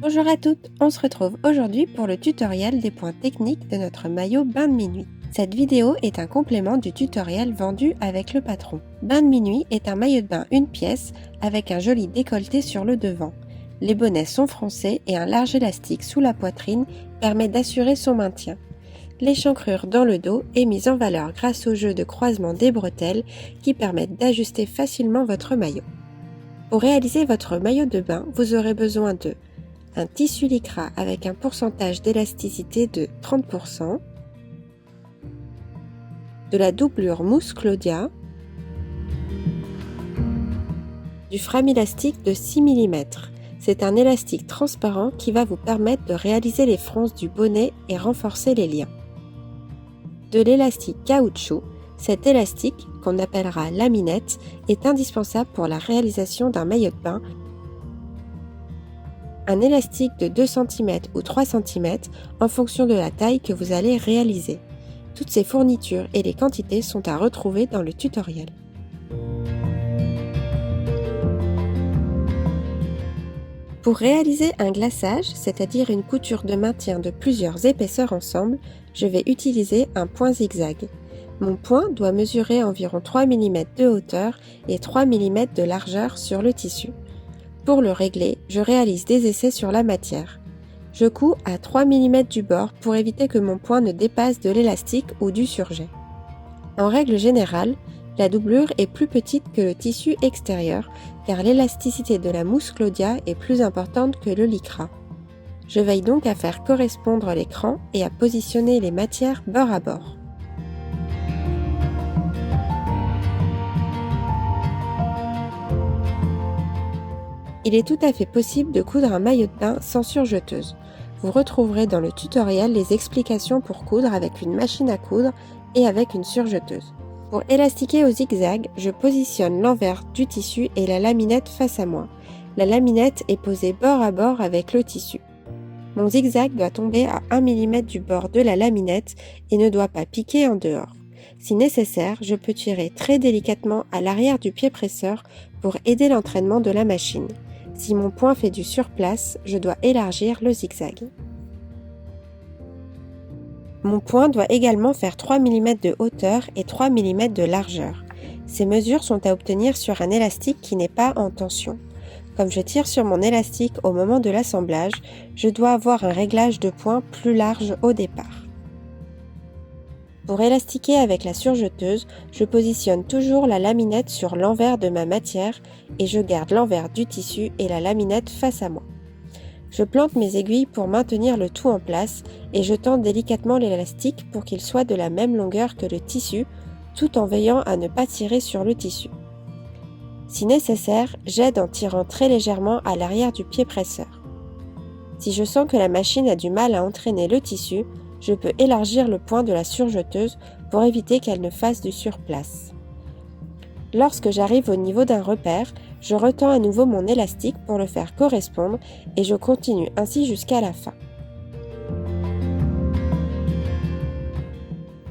Bonjour à toutes, on se retrouve aujourd'hui pour le tutoriel des points techniques de notre maillot bain de minuit. Cette vidéo est un complément du tutoriel vendu avec le patron. Bain de minuit est un maillot de bain une pièce avec un joli décolleté sur le devant. Les bonnets sont froncés et un large élastique sous la poitrine permet d'assurer son maintien. L'échancrure dans le dos est mise en valeur grâce au jeu de croisement des bretelles qui permettent d'ajuster facilement votre maillot. Pour réaliser votre maillot de bain, vous aurez besoin de un tissu lycra avec un pourcentage d'élasticité de 30%, de la doublure mousse Claudia, du frame élastique de 6 mm. C'est un élastique transparent qui va vous permettre de réaliser les fronces du bonnet et renforcer les liens. De l'élastique caoutchouc, cet élastique, qu'on appellera laminette, est indispensable pour la réalisation d'un maillot de bain. Un élastique de 2 cm ou 3 cm en fonction de la taille que vous allez réaliser. Toutes ces fournitures et les quantités sont à retrouver dans le tutoriel. Pour réaliser un glaçage, c'est-à-dire une couture de maintien de plusieurs épaisseurs ensemble, je vais utiliser un point zigzag. Mon point doit mesurer environ 3 mm de hauteur et 3 mm de largeur sur le tissu. Pour le régler, je réalise des essais sur la matière. Je couds à 3 mm du bord pour éviter que mon point ne dépasse de l'élastique ou du surjet. En règle générale, la doublure est plus petite que le tissu extérieur car l'élasticité de la mousse Claudia est plus importante que le lycra. Je veille donc à faire correspondre l'écran et à positionner les matières bord à bord. Il est tout à fait possible de coudre un maillot de bain sans surjeteuse. Vous retrouverez dans le tutoriel les explications pour coudre avec une machine à coudre et avec une surjeteuse. Pour élastiquer au zigzag, je positionne l'envers du tissu et la laminette face à moi. La laminette est posée bord à bord avec le tissu. Mon zigzag doit tomber à 1 mm du bord de la laminette et ne doit pas piquer en dehors. Si nécessaire, je peux tirer très délicatement à l'arrière du pied presseur pour aider l'entraînement de la machine. Si mon point fait du surplace, je dois élargir le zigzag. Mon point doit également faire 3 mm de hauteur et 3 mm de largeur. Ces mesures sont à obtenir sur un élastique qui n'est pas en tension. Comme je tire sur mon élastique au moment de l'assemblage, je dois avoir un réglage de point plus large au départ. Pour élastiquer avec la surjeteuse, je positionne toujours la laminette sur l'envers de ma matière et je garde l'envers du tissu et la laminette face à moi. Je plante mes aiguilles pour maintenir le tout en place et je tends délicatement l'élastique pour qu'il soit de la même longueur que le tissu, tout en veillant à ne pas tirer sur le tissu. Si nécessaire, j'aide en tirant très légèrement à l'arrière du pied presseur. Si je sens que la machine a du mal à entraîner le tissu, je peux élargir le point de la surjeteuse pour éviter qu'elle ne fasse du surplace. Lorsque j'arrive au niveau d'un repère, je retends à nouveau mon élastique pour le faire correspondre et je continue ainsi jusqu'à la fin.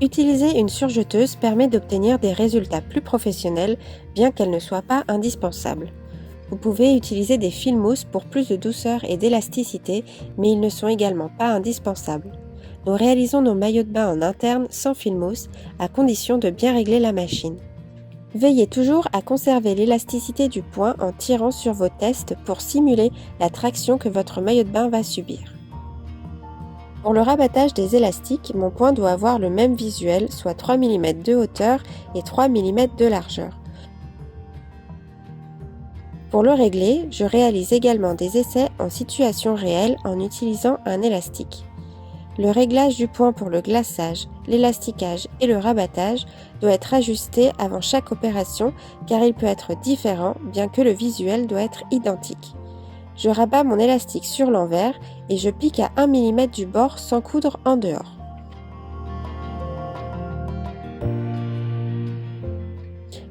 Utiliser une surjeteuse permet d'obtenir des résultats plus professionnels, bien qu'elle ne soit pas indispensable. Vous pouvez utiliser des fils mousse pour plus de douceur et d'élasticité, mais ils ne sont également pas indispensables. Nous réalisons nos maillots de bain en interne sans fil mousse, à condition de bien régler la machine. Veillez toujours à conserver l'élasticité du point en tirant sur vos tests pour simuler la traction que votre maillot de bain va subir. Pour le rabattage des élastiques, mon point doit avoir le même visuel, soit 3 mm de hauteur et 3 mm de largeur. Pour le régler, je réalise également des essais en situation réelle en utilisant un élastique. Le réglage du point pour le glaçage, l'élasticage et le rabattage doit être ajusté avant chaque opération car il peut être différent bien que le visuel doit être identique. Je rabats mon élastique sur l'envers et je pique à 1 mm du bord sans coudre en dehors.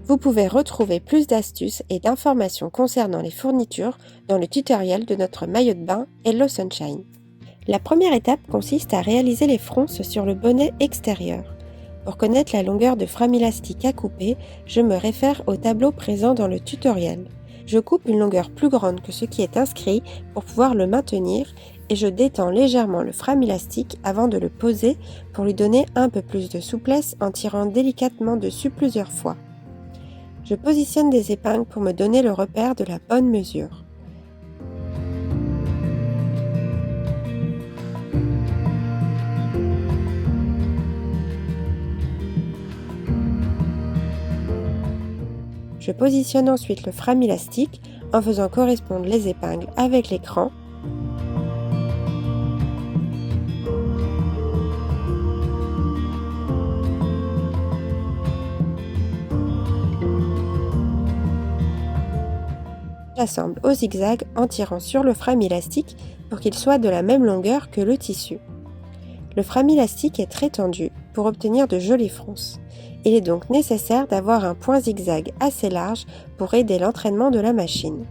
Vous pouvez retrouver plus d'astuces et d'informations concernant les fournitures dans le tutoriel de notre maillot de bain Hello Sunshine. La première étape consiste à réaliser les fronces sur le bonnet extérieur. Pour connaître la longueur de frame élastique à couper, je me réfère au tableau présent dans le tutoriel. Je coupe une longueur plus grande que ce qui est inscrit pour pouvoir le maintenir et je détends légèrement le frame élastique avant de le poser pour lui donner un peu plus de souplesse en tirant délicatement dessus plusieurs fois. Je positionne des épingles pour me donner le repère de la bonne mesure. Je positionne ensuite le frame élastique en faisant correspondre les épingles avec l'écran. J'assemble au zigzag en tirant sur le frame élastique pour qu'il soit de la même longueur que le tissu. Le frame élastique est très tendu pour obtenir de jolies fronces. Il est donc nécessaire d'avoir un point zigzag assez large pour aider l'entraînement de la machine.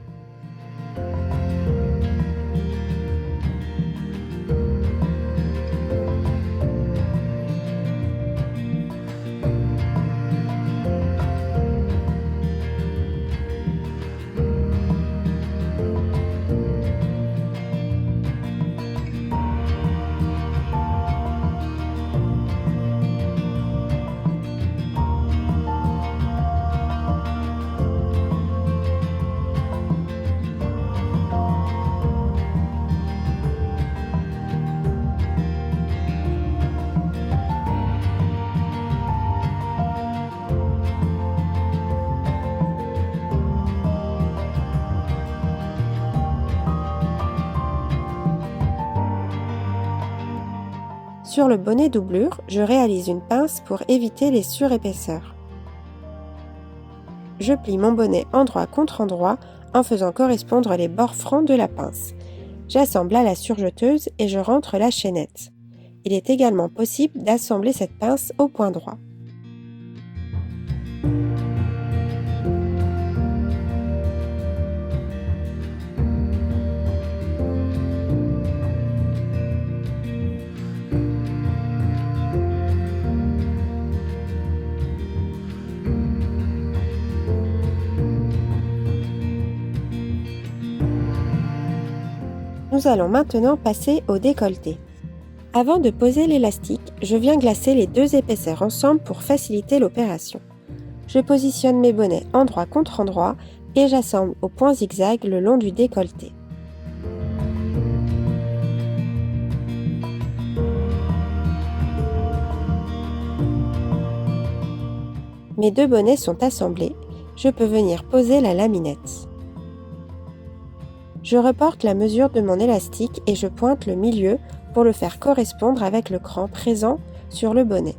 Sur le bonnet doublure, je réalise une pince pour éviter les surépaisseurs. Je plie mon bonnet endroit contre endroit en faisant correspondre les bords francs de la pince. J'assemble à la surjeteuse et je rentre la chaînette. Il est également possible d'assembler cette pince au point droit. Nous allons maintenant passer au décolleté. Avant de poser l'élastique, je viens glacer les deux épaisseurs ensemble pour faciliter l'opération. Je positionne mes bonnets endroit contre endroit et j'assemble au point zigzag le long du décolleté. Mes deux bonnets sont assemblés, je peux venir poser la laminette. Je reporte la mesure de mon élastique et je pointe le milieu pour le faire correspondre avec le cran présent sur le bonnet.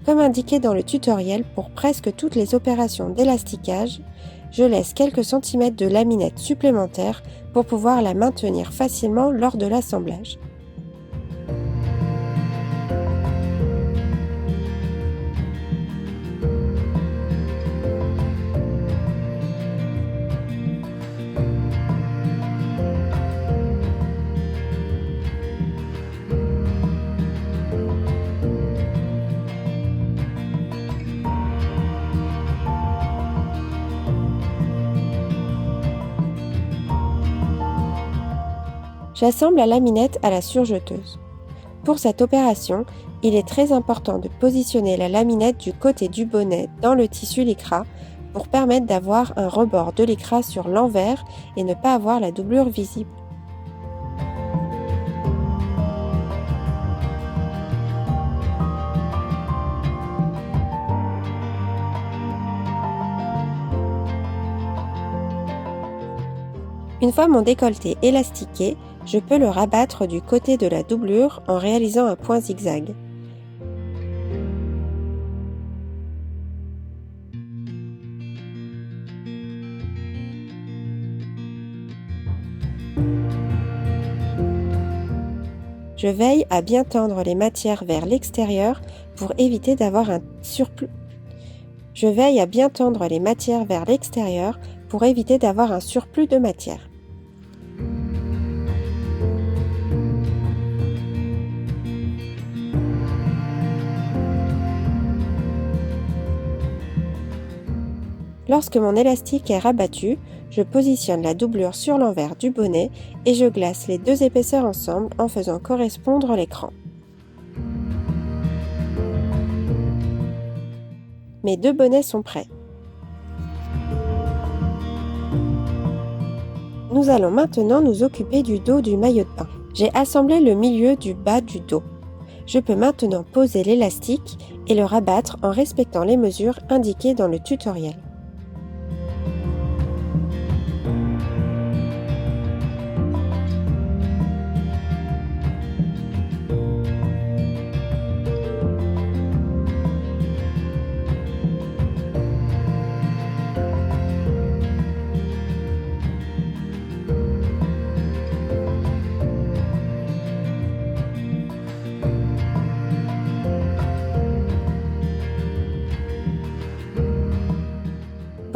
Comme indiqué dans le tutoriel pour presque toutes les opérations d'élasticage, je laisse quelques centimètres de laminette supplémentaire pour pouvoir la maintenir facilement lors de l'assemblage. J'assemble la laminette à la surjeteuse. Pour cette opération, il est très important de positionner la laminette du côté du bonnet dans le tissu lycra pour permettre d'avoir un rebord de lycra sur l'envers et ne pas avoir la doublure visible. Une fois mon décolleté élastiqué, je peux le rabattre du côté de la doublure en réalisant un point zigzag. Je veille à bien tendre les matières vers l'extérieur pour éviter d'avoir un surplus. De matière. Lorsque mon élastique est rabattu, Je positionne la doublure sur l'envers du bonnet et je glace les deux épaisseurs ensemble en faisant correspondre l'écran. Mes deux bonnets sont prêts. Nous allons maintenant nous occuper du dos du maillot de bain. J'ai assemblé le milieu du bas du dos. Je peux maintenant poser l'élastique et le rabattre en respectant les mesures indiquées dans le tutoriel.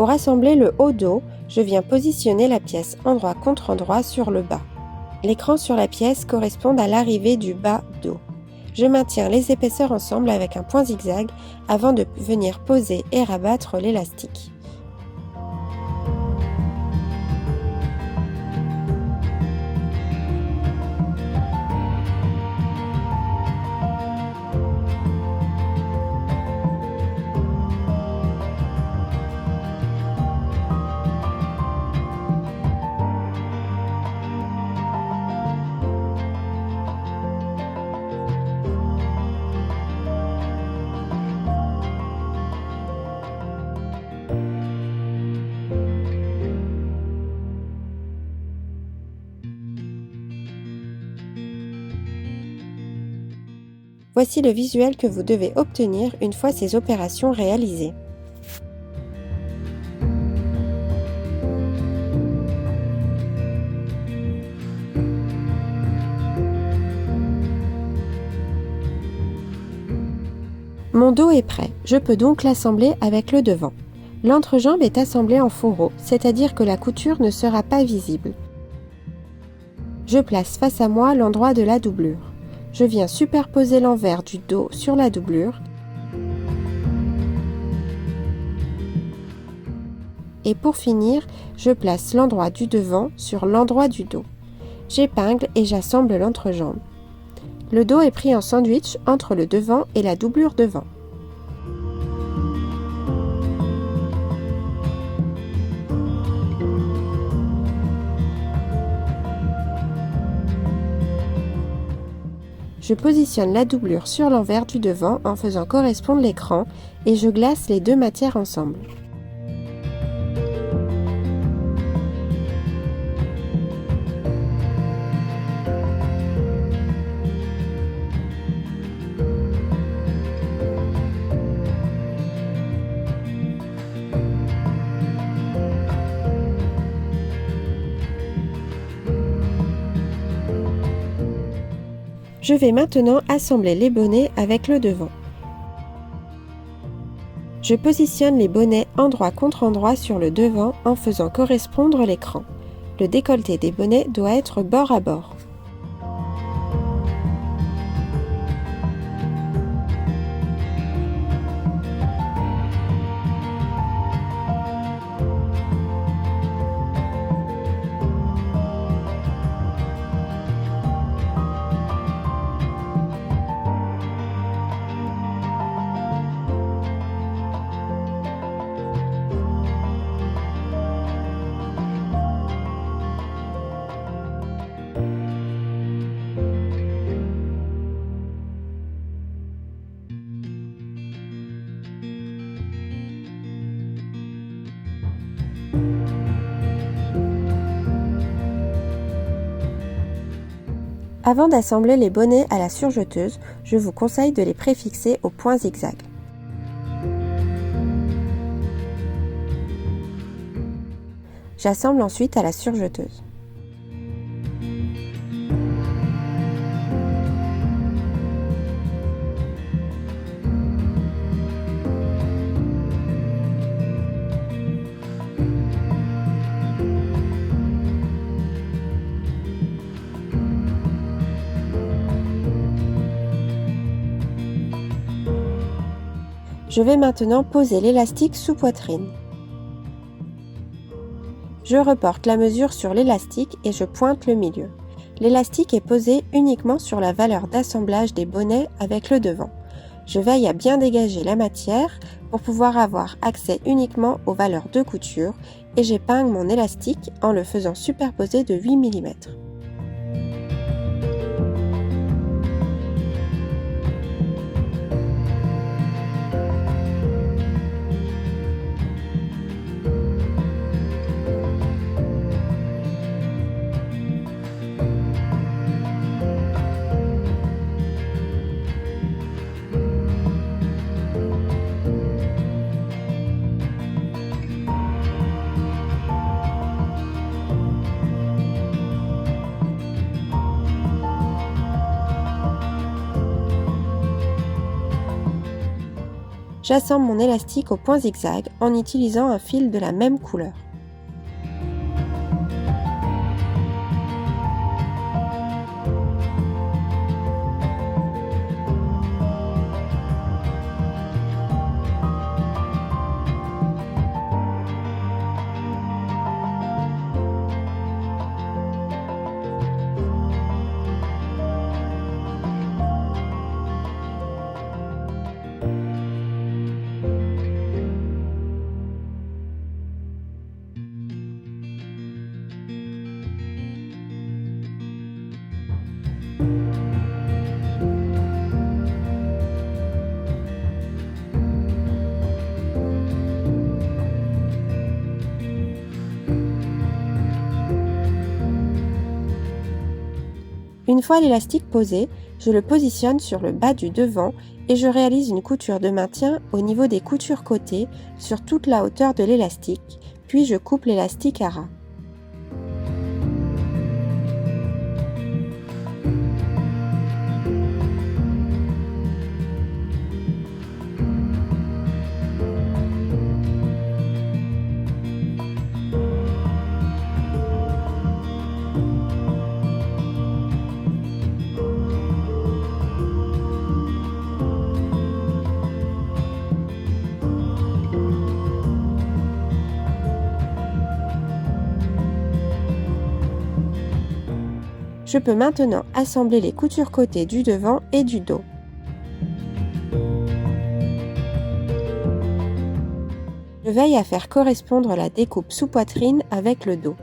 Pour assembler le haut dos, je viens positionner la pièce endroit contre endroit sur le bas. L'écran sur la pièce correspond à l'arrivée du bas dos. Je maintiens les épaisseurs ensemble avec un point zigzag avant de venir poser et rabattre l'élastique. Voici le visuel que vous devez obtenir une fois ces opérations réalisées. Mon dos est prêt, je peux donc l'assembler avec le devant. L'entrejambe est assemblée en fourreau, c'est-à-dire que la couture ne sera pas visible. Je place face à moi l'endroit de la doublure. Je viens superposer l'envers du dos sur la doublure et pour finir, je place l'endroit du devant sur l'endroit du dos. J'épingle et j'assemble l'entrejambe. Le dos est pris en sandwich entre le devant et la doublure devant. Je positionne la doublure sur l'envers du devant en faisant correspondre l'écran et je glace les deux matières ensemble. Je vais maintenant assembler les bonnets avec le devant. Je positionne les bonnets endroit contre endroit sur le devant en faisant correspondre l'écran. Le décolleté des bonnets doit être bord à bord. Avant d'assembler les bonnets à la surjeteuse, je vous conseille de les préfixer au point zigzag. J'assemble ensuite à la surjeteuse. Je vais maintenant poser l'élastique sous poitrine. Je reporte la mesure sur l'élastique et je pointe le milieu. L'élastique est posé uniquement sur la valeur d'assemblage des bonnets avec le devant. Je veille à bien dégager la matière pour pouvoir avoir accès uniquement aux valeurs de couture et j'épingle mon élastique en le faisant superposer de 8 mm. J'assemble mon élastique au point zigzag en utilisant un fil de la même couleur. Une fois l'élastique posé, je le positionne sur le bas du devant et je réalise une couture de maintien au niveau des coutures côtés sur toute la hauteur de l'élastique, puis je coupe l'élastique à ras. Je peux maintenant assembler les coutures côtés du devant et du dos. Je veille à faire correspondre la découpe sous poitrine avec le dos.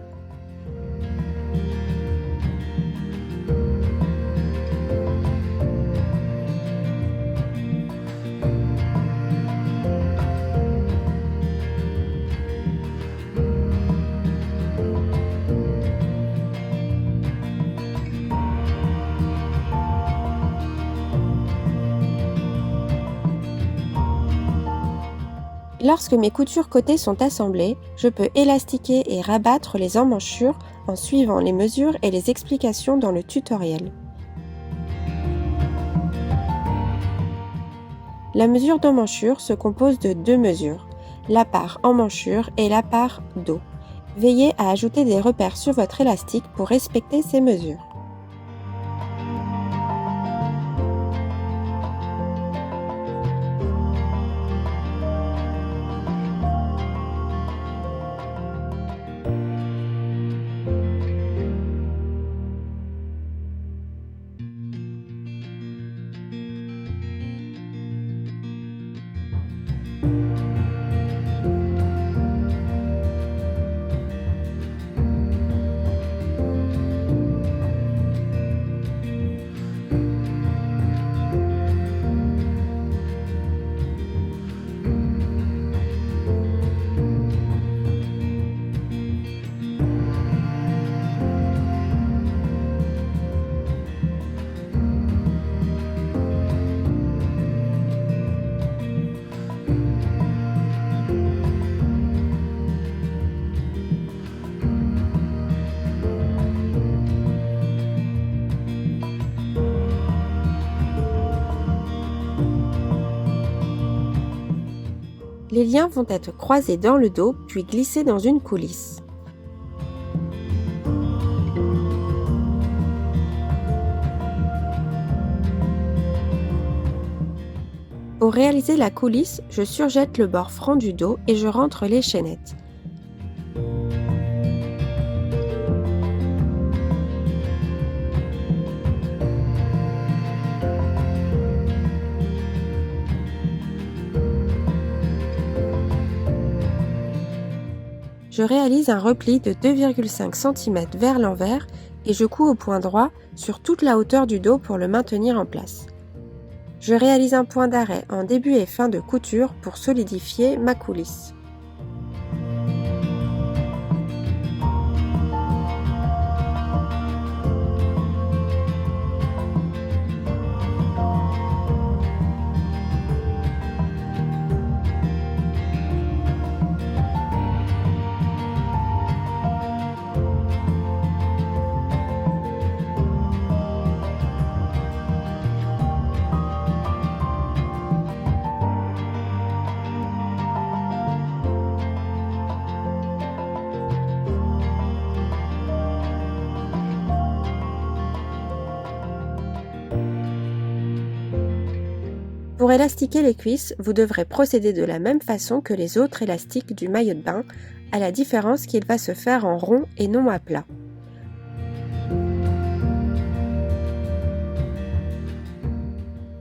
Lorsque mes coutures côtés sont assemblées, je peux élastiquer et rabattre les emmanchures en suivant les mesures et les explications dans le tutoriel. La mesure d'emmanchure se compose de deux mesures, la part emmanchure et la part dos. Veillez à ajouter des repères sur votre élastique pour respecter ces mesures. Les liens vont être croisés dans le dos puis glissés dans une coulisse. Pour réaliser la coulisse, je surjette le bord franc du dos et je rentre les chaînettes. je réalise un repli de 2,5 cm vers l'envers et je couds au point droit sur toute la hauteur du dos pour le maintenir en place. Je réalise un point d'arrêt en début et fin de couture pour solidifier ma coulisse. Pour élastiquer les cuisses, vous devrez procéder de la même façon que les autres élastiques du maillot de bain, à la différence qu'il va se faire en rond et non à plat.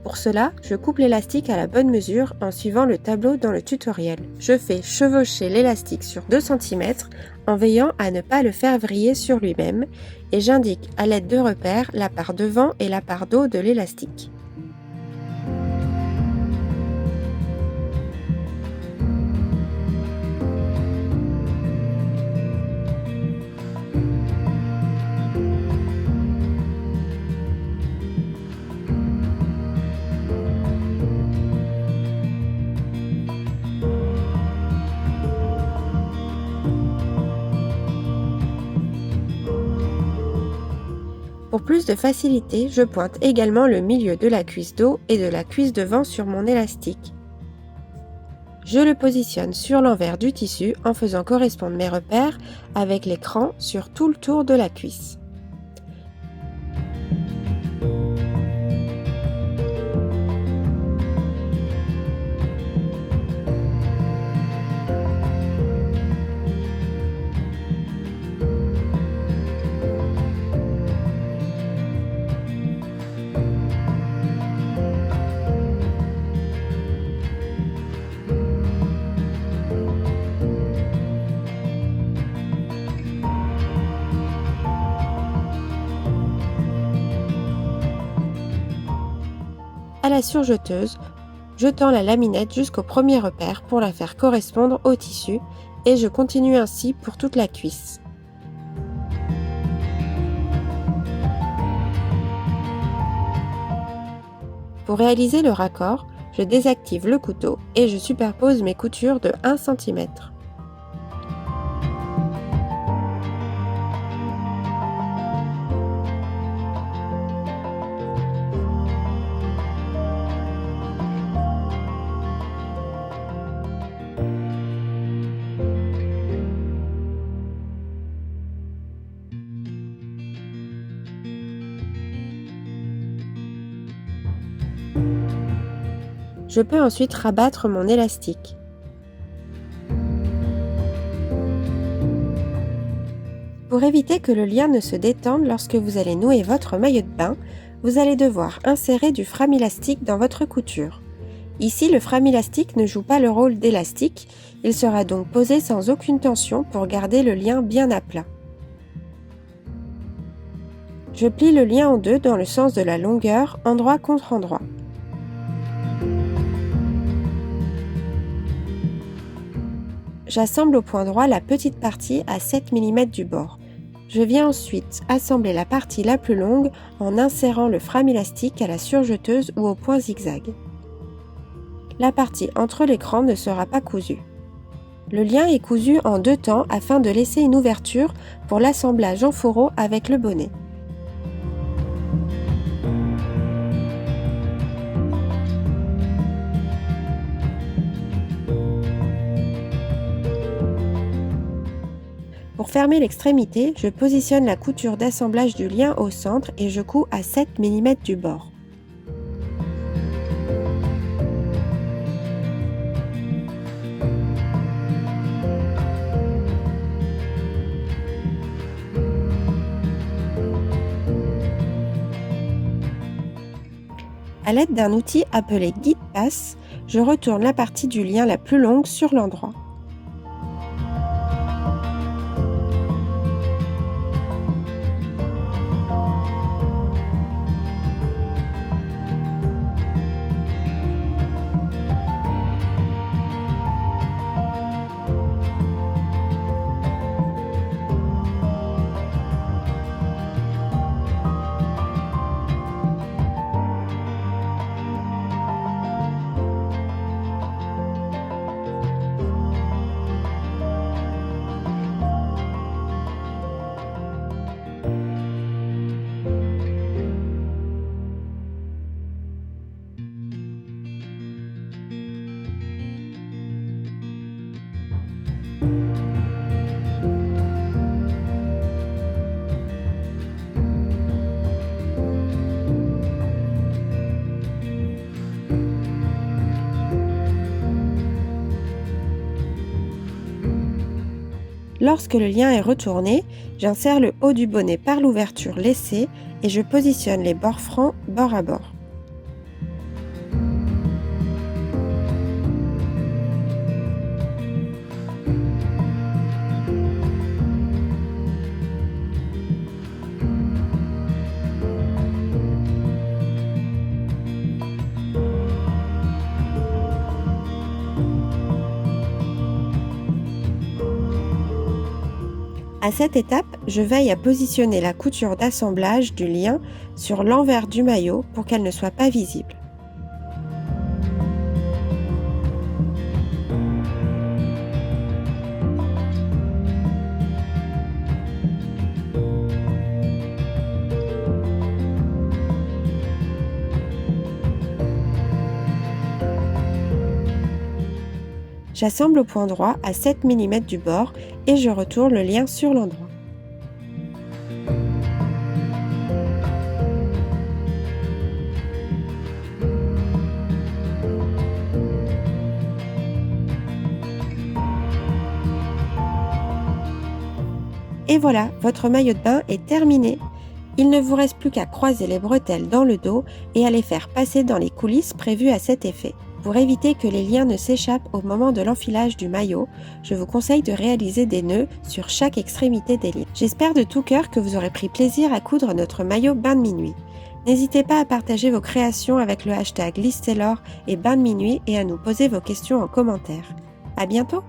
Pour cela, je coupe l'élastique à la bonne mesure en suivant le tableau dans le tutoriel. Je fais chevaucher l'élastique sur 2 cm en veillant à ne pas le faire vriller sur lui-même et j'indique à l'aide de repères la part devant et la part dos de l'élastique. Pour plus de facilité, je pointe également le milieu de la cuisse dos et de la cuisse devant sur mon élastique. Je le positionne sur l'envers du tissu en faisant correspondre mes repères avec l'écran sur tout le tour de la cuisse. À la surjeteuse, je tends la laminette jusqu'au premier repère pour la faire correspondre au tissu et je continue ainsi pour toute la cuisse. Pour réaliser le raccord, je désactive le couteau et je superpose mes coutures de 1 cm. Je peux ensuite rabattre mon élastique. Pour éviter que le lien ne se détende lorsque vous allez nouer votre maillot de bain, vous allez devoir insérer du frame-élastique dans votre couture. Ici, le frame-élastique ne joue pas le rôle d'élastique, il sera donc posé sans aucune tension pour garder le lien bien à plat. Je plie le lien en deux dans le sens de la longueur, endroit contre endroit. J'assemble au point droit la petite partie à 7 mm du bord. Je viens ensuite assembler la partie la plus longue en insérant le frame élastique à la surjeteuse ou au point zigzag. La partie entre l'écran ne sera pas cousue. Le lien est cousu en 2 temps afin de laisser une ouverture pour l'assemblage en fourreau avec le bonnet. Pour fermer l'extrémité, je positionne la couture d'assemblage du lien au centre et je couds à 7 mm du bord. À l'aide d'un outil appelé guide-passe, je retourne la partie du lien la plus longue sur l'endroit. Lorsque le lien est retourné, j'insère le haut du bonnet par l'ouverture laissée et je positionne les bords francs bord à bord. À cette étape, je veille à positionner la couture d'assemblage du lien sur l'envers du maillot pour qu'elle ne soit pas visible. J'assemble au point droit à 7 mm du bord et je retourne le lien sur l'endroit. Et voilà, votre maillot de bain est terminé. Il ne vous reste plus qu'à croiser les bretelles dans le dos et à les faire passer dans les coulisses prévues à cet effet. Pour éviter que les liens ne s'échappent au moment de l'enfilage du maillot, je vous conseille de réaliser des nœuds sur chaque extrémité des liens. J'espère de tout cœur que vous aurez pris plaisir à coudre notre maillot bain de minuit. N'hésitez pas à partager vos créations avec le hashtag Liz Taylor et bain de minuit et à nous poser vos questions en commentaire. À bientôt!